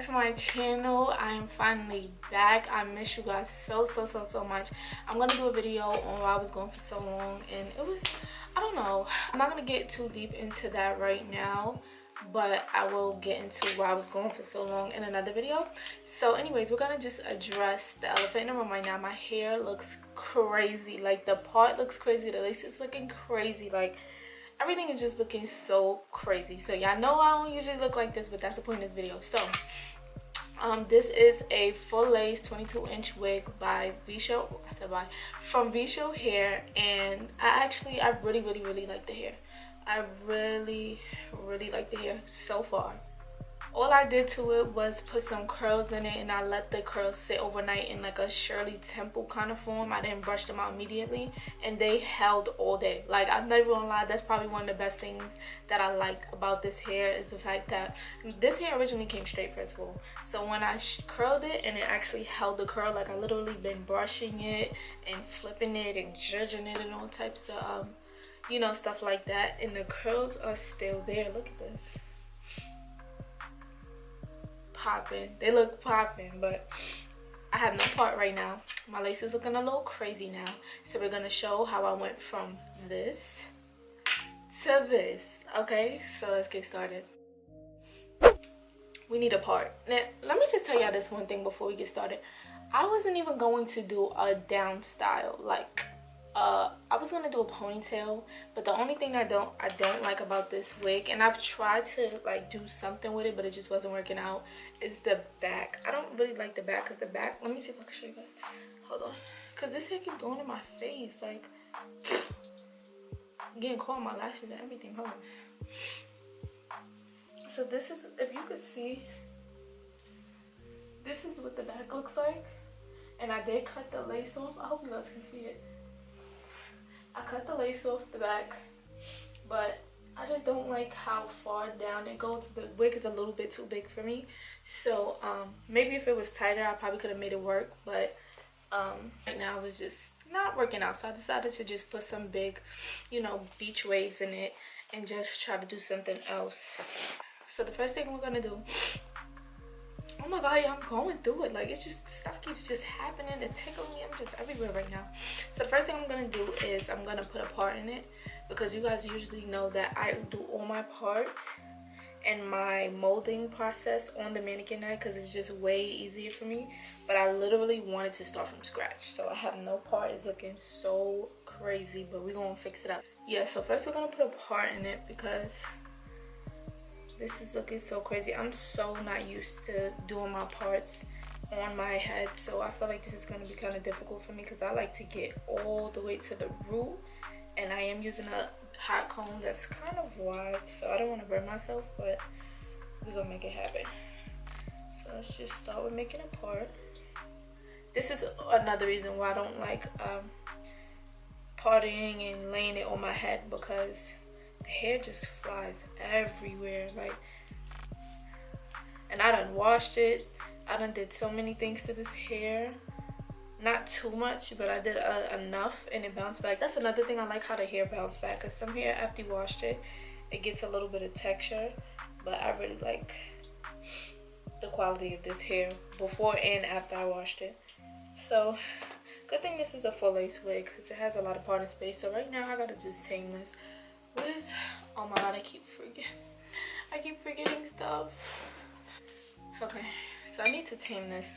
to my channel. I am finally back. I miss you guys so much. I'm gonna do a video on why I was gone for so long, and it was, I don't know, I'm not gonna get too deep into that right now, but I will get into why I was gone for so long in another video. So anyways, we're gonna just address the elephant in the room right now. My hair looks crazy. Like, the part looks crazy, the lace is looking crazy, like everything is just looking so crazy. So y'all know I don't usually look like this, but that's the point of this video. So this is a full lace 22-inch wig by Vshow. I said by, from Vshow hair, and I really like the hair. I really like the hair so far. All I did to it was put some curls in it, and I let the curls sit overnight in like a Shirley Temple kind of form. I didn't brush them out immediately, and they held all day. Like, I'm not even gonna lie, that's probably one of the best things that I like about this hair, is the fact that this hair originally came straight, first of all. So when I curled it, and it actually held the curl, like I literally been brushing it and flipping it and judging it and all types of you know, stuff like that, and the curls are still there. Look at this. Popping. They look popping, but I have no part right now. My lace is looking a little crazy now, so we're gonna show how I went from this to this. Okay, so let's get started. We need a part. Now let me just tell y'all this one thing before we get started. I wasn't even going to do a down style. Like, I was gonna do a ponytail, but the only thing I don't like about this wig, and I've tried to like do something with it, but it just wasn't working out, is the back. I don't really like the back, because the back, let me see if I can show you guys. Hold on, because this hair keeps going in my face, like getting caught on my lashes and everything. Hold on. So this is, if you could see, this is what the back looks like, and I did cut the lace off. I hope you guys can see it. I cut the lace off the back, but I just don't like how far down it goes. The wig is a little bit too big for me. So maybe if it was tighter, I probably could have made it work, but right now it was just not working out. So I decided to just put some big, you know, beach waves in it and just try to do something else. So the first thing we're gonna do, oh my god, yeah, I'm going through it. Like, it's just, stuff keeps just happening to tickle me. I'm just everywhere right now. So the first thing I'm gonna do is I'm gonna put a part in it, because you guys usually know that I do all my parts and my molding process on the mannequin knife, because it's just way easier for me. But I literally wanted to start from scratch, so I have no part. It's looking so crazy, but we're gonna fix it up. Yeah, so first we're gonna put a part in it, because this is looking so crazy. I'm so not used to doing my parts on my head, so I feel like this is going to be kind of difficult for me, because I like to get all the way to the root, and I am using a hot comb that's kind of wide, so I don't want to burn myself, but we're going to make it happen. So let's just start with making a part. This is another reason why I don't like parting and laying it on my head, because the hair just flies everywhere, like, and I done washed it. I done did so many things to this hair. Not too much, but I did enough, and it bounced back. That's another thing, I like how the hair bounced back, because some hair, after you washed it, it gets a little bit of texture, but I really like the quality of this hair before and after I washed it. So good thing this is a full lace wig, because it has a lot of parting space. So right now I gotta just tame this with, oh my god, I keep forgetting stuff. Okay, so I need to tame this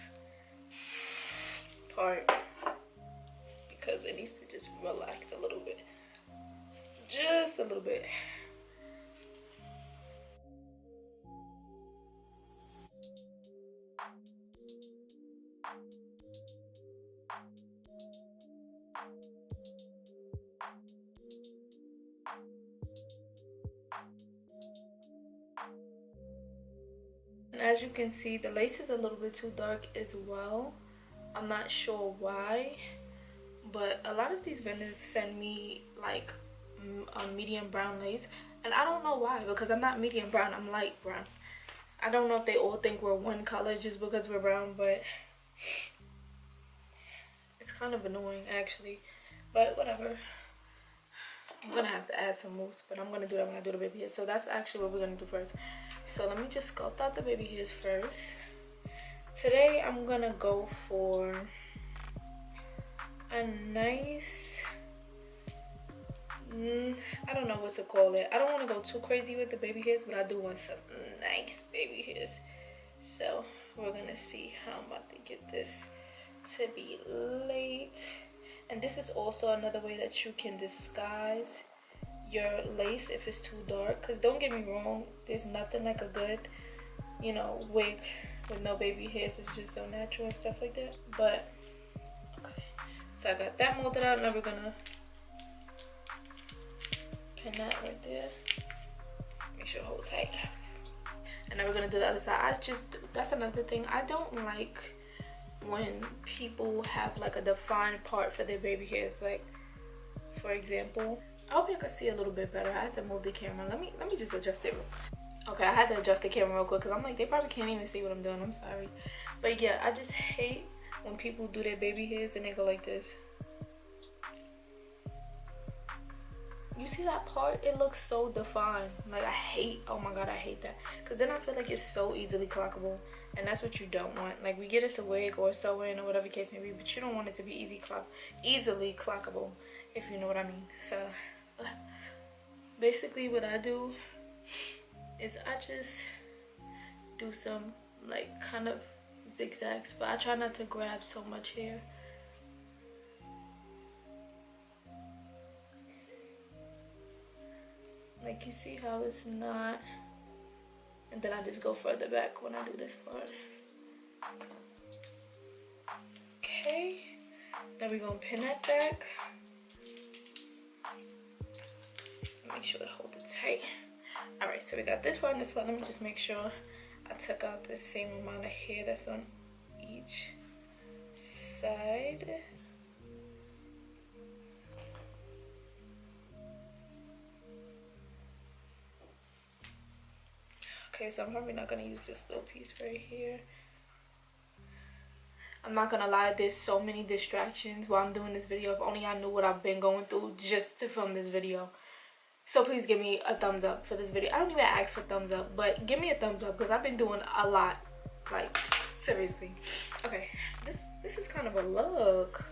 part, because it needs to just relax a little bit, just a little bit. And as you can see, the lace is a little bit too dark as well. I'm not sure why, but a lot of these vendors send me like a medium brown lace, and I don't know why, because I'm not medium brown, I'm light brown. I don't know if they all think we're one color just because we're brown, but it's kind of annoying actually, but whatever. I'm gonna have to add some mousse, but I'm gonna do that when I do the baby hairs. So that's actually what we're gonna do first. So let me just sculpt out the baby hairs first. Today I'm gonna go for a nice, I don't know what to call it. I don't want to go too crazy with the baby hairs, but I do want some nice baby hairs. So we're gonna see how I'm about to get this to be late. And this is also another way that you can disguise your lace if it's too dark. Because don't get me wrong, there's nothing like a good, you know, wig with no baby hairs. It's just so natural and stuff like that. But okay, so I got that molded out. Now we're gonna pin that right there. Make sure it holds tight. And now we're gonna do the other side. That's another thing. I don't like when people have like a defined part for their baby hairs. Like, for example, I hope you can see a little bit better. I had to move the camera. Let me just adjust it. Okay, I had to adjust the camera real quick because I'm like, they probably can't even see what I'm doing. I'm sorry. But yeah, I just hate when people do their baby hairs and they go like this. You see that part? It looks so defined. Like, oh my god, I hate that. Because then I feel like it's so easily clockable. And that's what you don't want. Like, we get us a wig or a sew-in or whatever case may be, but you don't want it to be easily clockable, if you know what I mean. So, basically what I do is I just do some, like, kind of zigzags. But I try not to grab so much hair. Like, you see how it's not, and then I just go further back when I do this part. Okay, now we're gonna pin that back. Make sure to hold it tight. All right, so we got this part and this part. Let me just make sure I took out the same amount of hair that's on each side. Okay, so I'm probably not gonna use this little piece right here. I'm not gonna lie, there's so many distractions while I'm doing this video. If only I knew what I've been going through just to film this video. So please give me a thumbs up for this video. I don't even ask for thumbs up, but give me a thumbs up because I've been doing a lot. Like, seriously. Okay, this is kind of a look.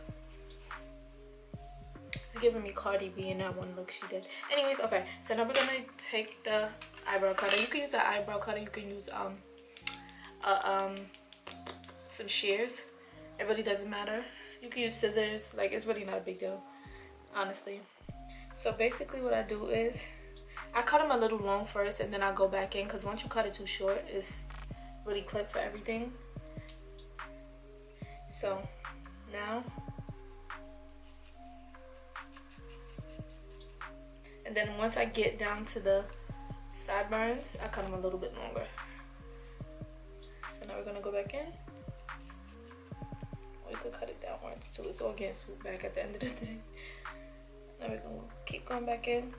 It's giving me Cardi B in that one look she did. Anyways, okay, so now we're gonna take the eyebrow cutter. You can use an eyebrow cutter. You can use some shears. It really doesn't matter. You can use scissors. Like, it's really not a big deal, honestly. So basically what I do is I cut them a little long first and then I go back in, because once you cut it too short, it's really clipped for everything. So now, and then once I get down to the sideburns, I cut them a little bit longer. So now we're gonna go back in. Or you could cut it downwards too. It's all getting swooped back at the end of the day. Now we're gonna keep going back in.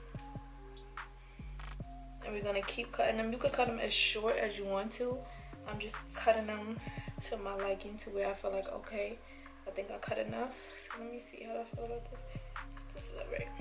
And we're gonna keep cutting them. You could cut them as short as you want to. I'm just cutting them to my liking, to where I feel like, okay, I think I cut enough. So let me see how I feel about this. This is alright.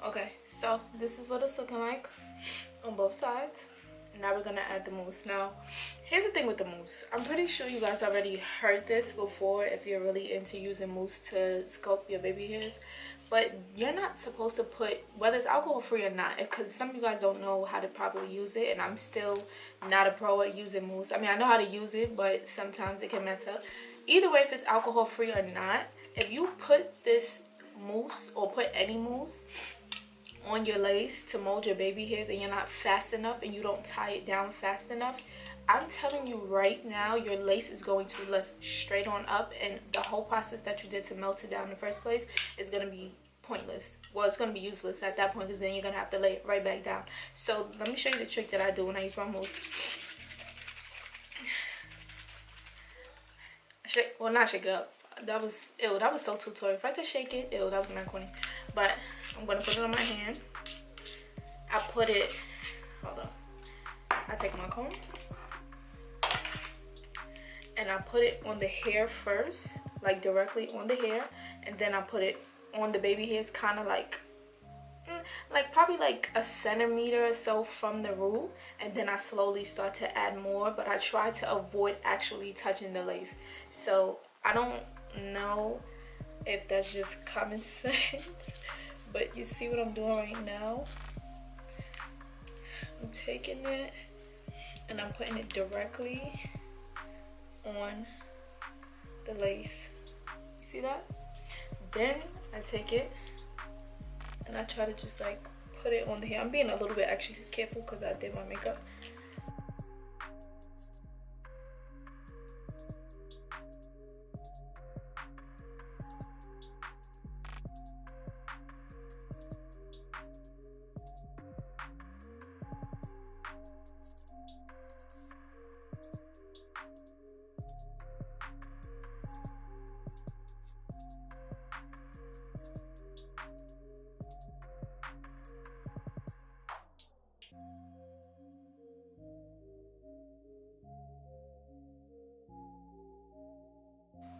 Okay, so this is what it's looking like on both sides. Now we're gonna add the mousse. Now, here's the thing with the mousse. I'm pretty sure you guys already heard this before if you're really into using mousse to sculpt your baby hairs. But you're not supposed to put, whether it's alcohol free or not, because some of you guys don't know how to properly use it, and I'm still not a pro at using mousse. I mean, I know how to use it, but sometimes it can mess up. Either way, if it's alcohol free or not, if you put this mousse or put any mousse on your lace to mold your baby hairs and you're not fast enough and you don't tie it down fast enough, I'm telling you right now, your lace is going to lift straight on up, and the whole process that you did to melt it down in the first place is going to be pointless. Well, it's going to be useless at that point, because then you're going to have to lay it right back down. So let me show you the trick that I do when I use my mousse. Well, not shake it up. That was ew. That was so tutorial. If I just shake it, ew, that was not corny. But I'm gonna put it on my hand. I put it. Hold on. I take my comb and I put it on the hair first, like directly on the hair, and then I put it on the baby hairs, kind of like probably like a centimeter or so from the root, and then I slowly start to add more, but I try to avoid actually touching the lace. So I don't know if that's just common sense, but you see what I'm doing right now? I'm taking it and I'm putting it directly on the lace. You see that? Then I take it and I try to just like put it on the hair. I'm being a little bit actually careful because I did my makeup.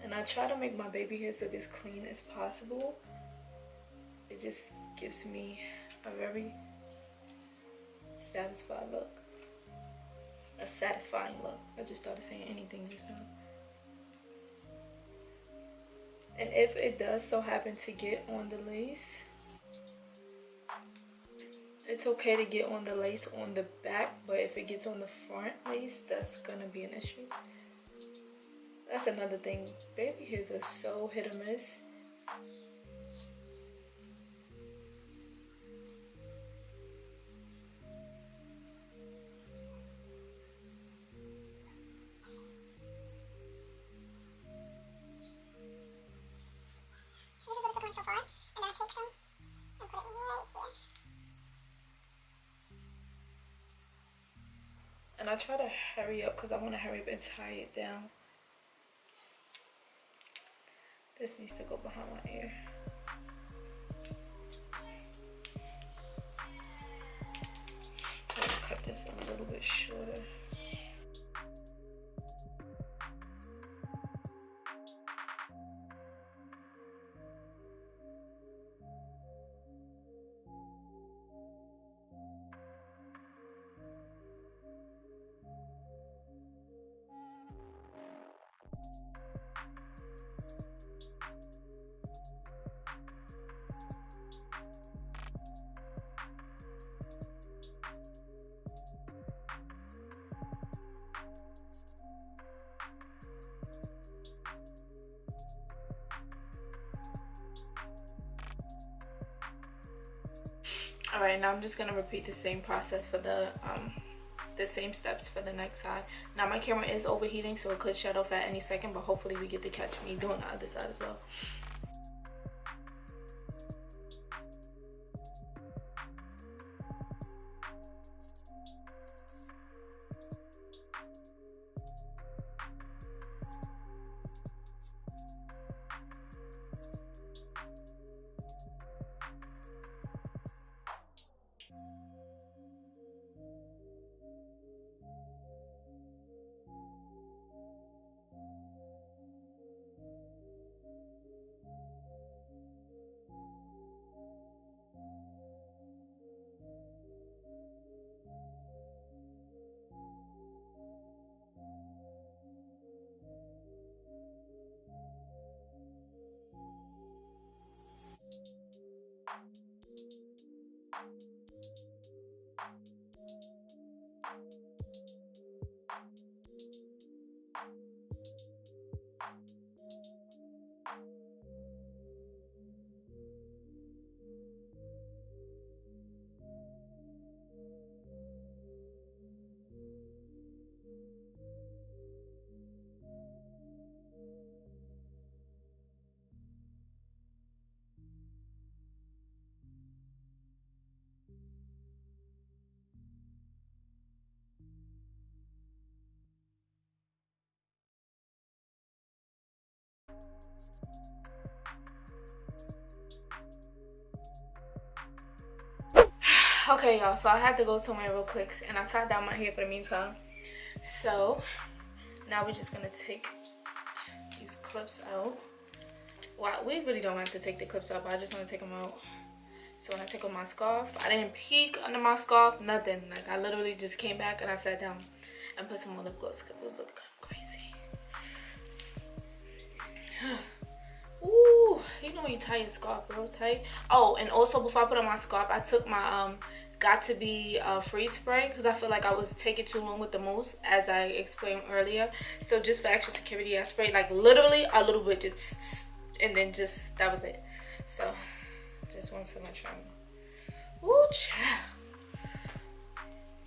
And I try to make my baby hairs look as clean as possible. It just gives me a very satisfied look. A satisfying look. I just started saying anything just now. And if it does so happen to get on the lace, it's okay to get on the lace on the back, but if it gets on the front lace, that's gonna be an issue. That's another thing. Baby hairs are so hit or miss. And I try to hurry up because I want to hurry up and tie it down. This needs to go behind my ear. I'm gonna cut this a little bit shorter. Alright, now I'm just gonna repeat the same process for the same steps for the next side. Now my camera is overheating, so it could shut off at any second, but hopefully we get to catch me doing the other side as well. Okay, y'all, so I had to go somewhere real quick and I tied down my hair for the meantime. So now we're just gonna take these clips out. Well, we really don't have to take the clips out, but I just want to take them out. So when I take off my scarf, I didn't peek under my scarf, nothing. Like, I literally just came back and I sat down and put some more lip gloss because it was looking crazy. Ooh, you know when you tie your scarf real tight. Oh, and also before I put on my scarf, I took my Got To Be freeze spray because I feel like I was taking too long with the mousse, as I explained earlier. So just for extra security, I sprayed like literally a little bit, just, and then just that was it. So just one so much on. Ooh, child.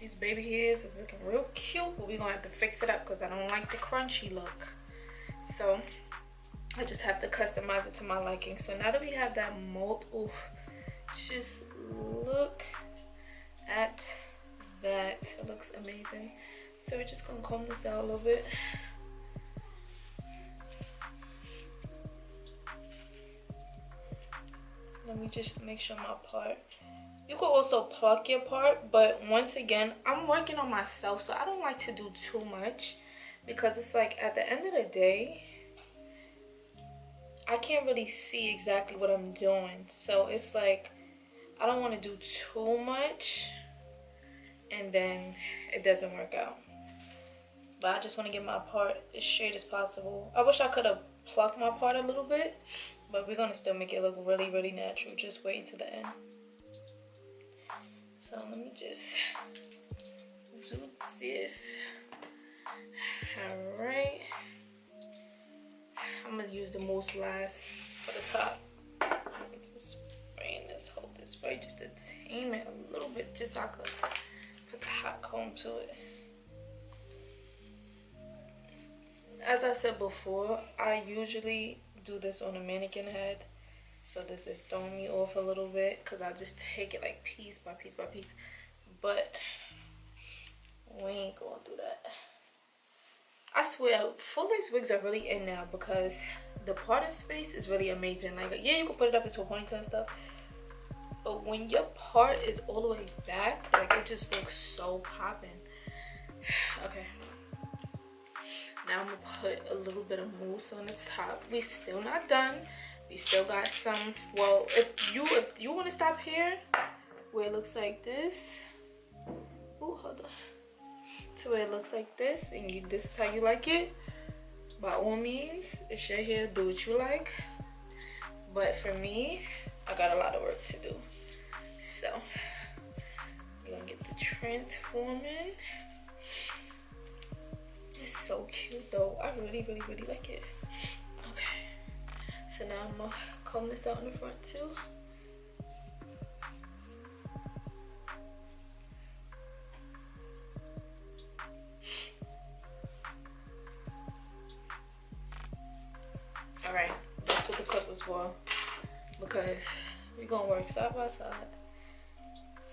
These baby hairs is looking real cute, but we're gonna have to fix it up because I don't like the crunchy look. So I just have to customize it to my liking. So now that we have that mold, ooh, just look at that. It looks amazing. So we're just gonna comb this out a little bit. Let me just make sure my part. You could also pluck your part, but once again, I'm working on myself, so I don't like to do too much because it's like at the end of the day, I can't really see exactly what I'm doing. So it's like I don't want to do too much and then it doesn't work out. But I just want to get my part as straight as possible. I wish I could have plucked my part a little bit, but we're going to still make it look really, really natural. Just wait to the end. So let me just do this. Alright. I'm going to use the mousse last for the top. I'm just spraying this, hold this spray just to tame it a little bit, just so I could put the hot comb to it. As I said before, I usually do this on a mannequin head. So this is throwing me off a little bit because I just take it like piece by piece by piece. But we ain't gonna do that. I swear, full lace wigs are really in now because the parting space is really amazing. Like, yeah, you can put it up into a ponytail and stuff, but when your part is all the way back, like, it just looks so popping. Okay. Now I'm gonna put a little bit of mousse on the top. We still not done. We still got some. Well, if you want to stop here, where it looks like this. Oh, hold on. To where it looks like this, and this is how you like it. By all means, it's your hair. Do what you like. But for me, I got a lot of work to do. So we're gonna get the transforming. It's so cute though. I really, really, really like it. Okay. So now I'm gonna comb this out in the front too. Alright, that's what the clip was for. Because we're gonna work side by side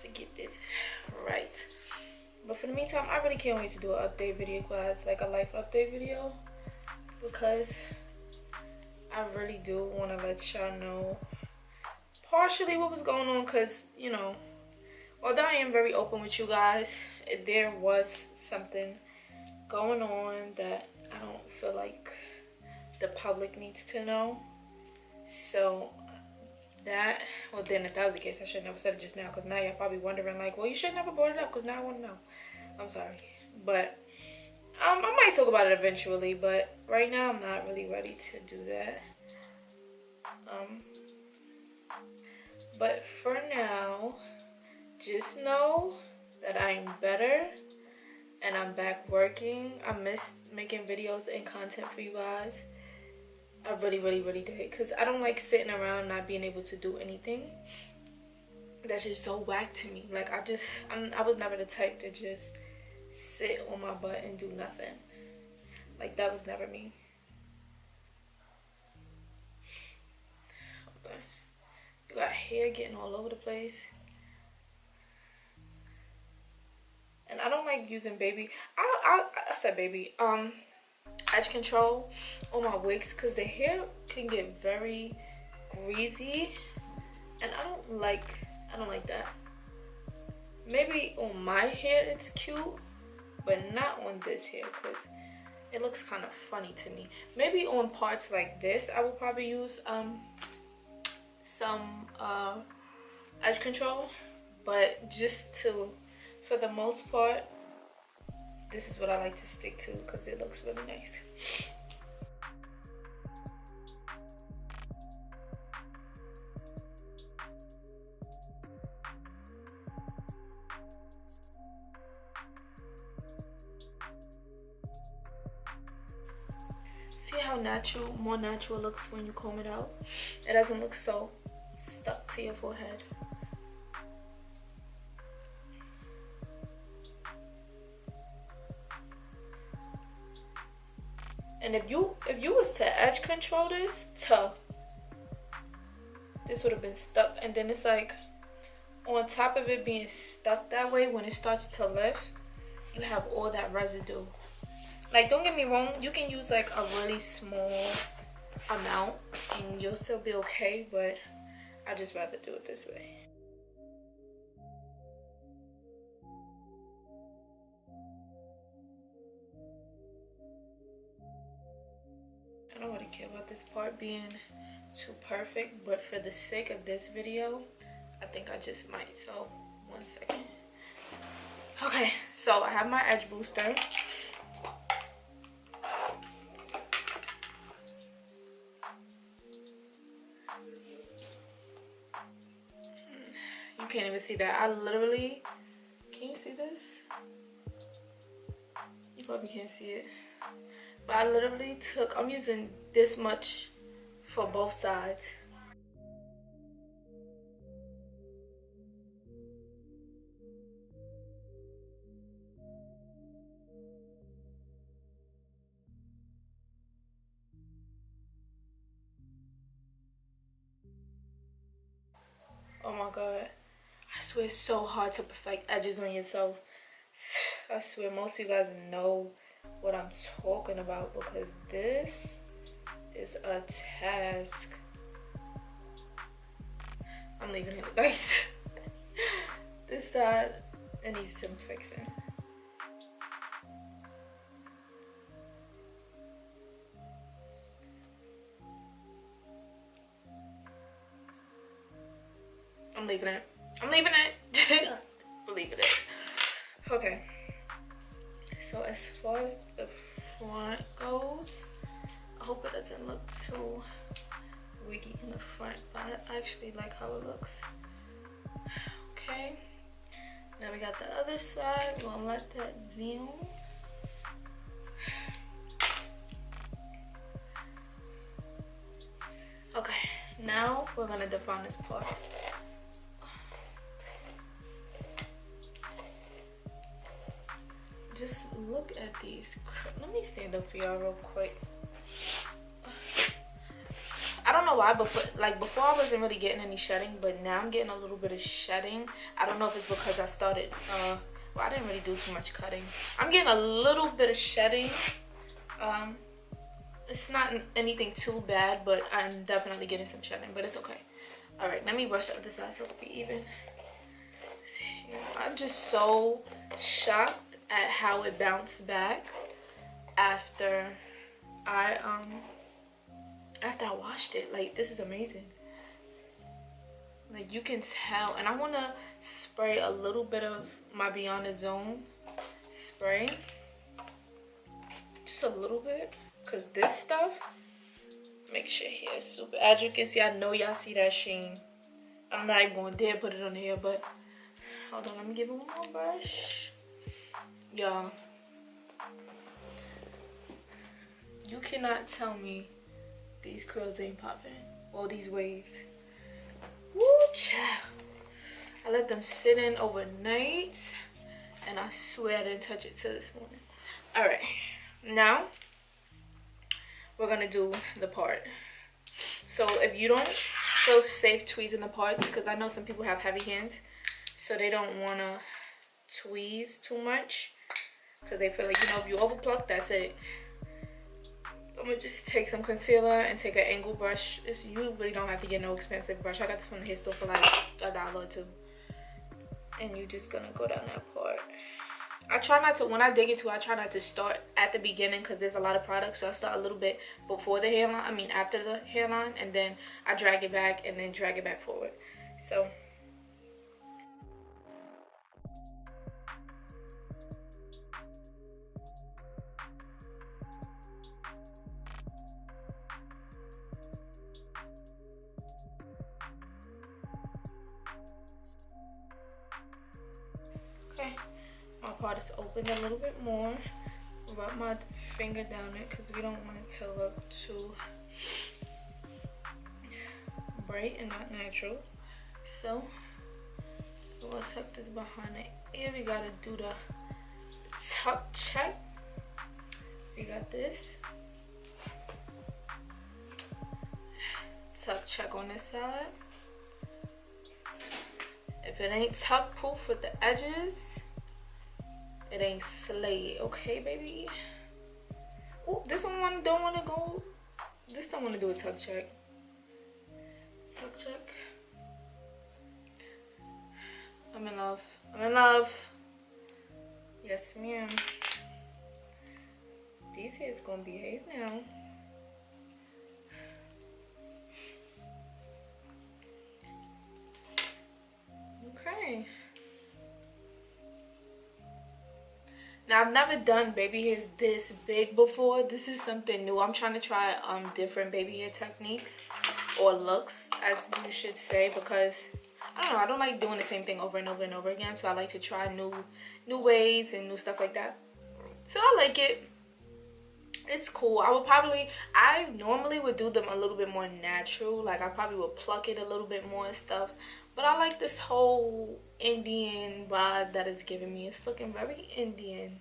to get this right. But for the meantime, I really can't wait to do an update video, guys. Like a life update video. Because I really do want to let y'all know partially what was going on. Because, you know, although I am very open with you guys, there was something going on that I don't feel like the public needs to know. So that, well then if that was the case, I should never said it just now, because now you're probably wondering like, well, you should never brought it up, because now I want to know. I'm sorry, but I might talk about it eventually, but right now I'm not really ready to do that. But for now, just know that I'm better and I'm back working. I missed making videos and content for you guys. I really, really, really did. Because I don't like sitting around not being able to do anything. That's just so whack to me. Like, I was never the type to just sit on my butt and do nothing. Like, that was never me. Okay. You got hair getting all over the place. And I don't like using baby. I said baby. Edge control on my wigs because the hair can get very greasy, and I don't like that. maybe on my hair it's cute, but not on this hair because it looks kind of funny to me. Maybe on parts like this, I will probably use some edge control, but for the most part, this is what I like to stick to because it looks really nice. See how more natural looks when you comb it out? It doesn't look so stuck to your forehead. And if you was to edge control this would have been stuck, and then it's like on top of it being stuck that way, when it starts to lift, you have all that residue. Like, don't get me wrong, you can use like a really small amount and you'll still be okay, but I just rather do it this way. I don't really care about this part being too perfect, but for the sake of this video, I think I just might. So, 1 second. Okay, so I have my edge booster. You can't even see that. I literally, can you see this? You probably can't see it. But I literally I'm using this much for both sides. Oh my god. I swear it's so hard to perfect edges on yourself. I swear most of you guys know what I'm talking about because this is a task. I'm leaving it, guys. This side, it needs some fixing. I'm leaving it. I'm leaving it. I'm leaving it. Okay. So as far as the front goes, I hope it doesn't look too wiggy in the front, but I actually like how it looks. Okay. Now we got the other side. We're gonna let that zoom. Okay. Now we're gonna define this part. Just look at these. Let me stand up for y'all real quick. I don't know why, before I wasn't really getting any shedding, but now I'm getting a little bit of shedding. I don't know if it's because I started, well, I didn't really do too much cutting. I'm getting a little bit of shedding. It's not anything too bad, but I'm definitely getting some shedding, but it's okay. All right, let me brush up this side so it'll be even. I'm just so shocked at how it bounced back after I washed it. Like, this is amazing. Like, you can tell. And I want to spray a little bit of my Beyond the Zone spray, just a little bit, because this stuff makes your hair super. As you can see, I know y'all see that sheen. I'm not even gonna dare put it on the hair, but hold on, let me give it one more brush. Y'all, you cannot tell me these curls ain't popping. Well, these waves. Woo, child. I let them sit in overnight, and I swear I didn't touch it till this morning. All right, now we're gonna do the part. So if you don't feel safe tweezing the parts, because I know some people have heavy hands, so they don't wanna tweeze too much, because they feel like, you know, if you overpluck, that's it. I'm gonna just take some concealer and take an angle brush. You really don't have to get no expensive brush. I got this from the hair store for like $1 or $2. and you're just gonna go down that part. I try not to, when I dig into it, I try not to start at the beginning because there's a lot of products, so I start a little bit before the hairline, I mean after the hairline, and then I drag it back and then drag it back forward. So okay, my part is opened a little bit more. Rub my finger down it because we don't want it to look too bright and not natural. So we'll tuck this behind the ear. We gotta do the tuck check. We got this. Tuck check on this side. If it ain't tuck proof with the edges, it ain't slayed, okay, baby? Oh, this one don't want to go. This don't want to do a tuck check. Tuck check. I'm in love. I'm in love. Yes, ma'am. These hairs gonna behave now. Okay. Now I've never done baby hairs this big before. This is something new. I'm trying to try different baby hair techniques or looks, as you should say, because I don't know, I don't like doing the same thing over and over and over again. So I like to try new ways and new stuff like that. So I like it. It's cool. I normally would do them a little bit more natural. Like I probably would pluck it a little bit more and stuff. But I like this whole Indian vibe that it's giving me. It's looking very Indian.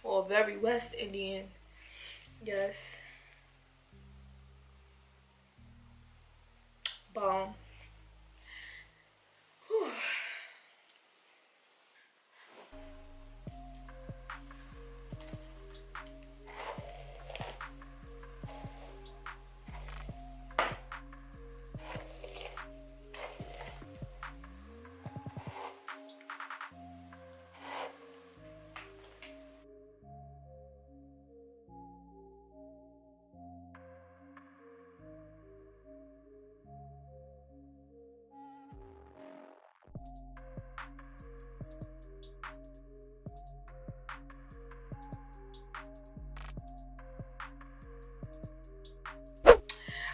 Or very West Indian. Yes. Bomb. Whew.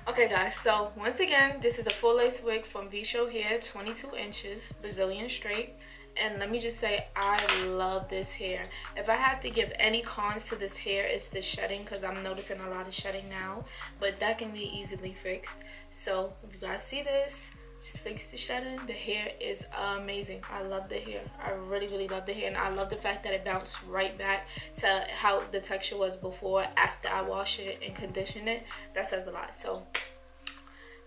Okay guys, so once again, this is a full lace wig from Vshow hair, 22 inches, Brazilian straight. And let me just say, I love this hair. If I had to give any cons to this hair, it's the shedding, because I'm noticing a lot of shedding now. But that can be easily fixed. So if you guys see this, just fix the shedding. The hair is amazing. I love the hair. I really, really love the hair. And I love the fact that it bounced right back to how the texture was before, after I wash it and condition it. That says a lot. So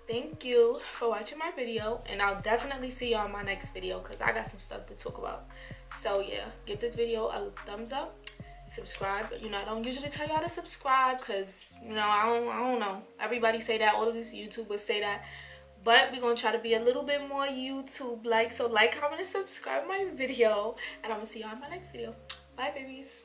thank you for watching my video, and I'll definitely see y'all in my next video because I got some stuff to talk about. So yeah, give this video a thumbs up, subscribe. You know, I don't usually tell y'all to subscribe because, you know, I don't know, everybody say that, all of these YouTubers say that, but we're gonna try to be a little bit more YouTube like. So like, comment, and subscribe my video, and I'm gonna see y'all in my next video. Bye babies.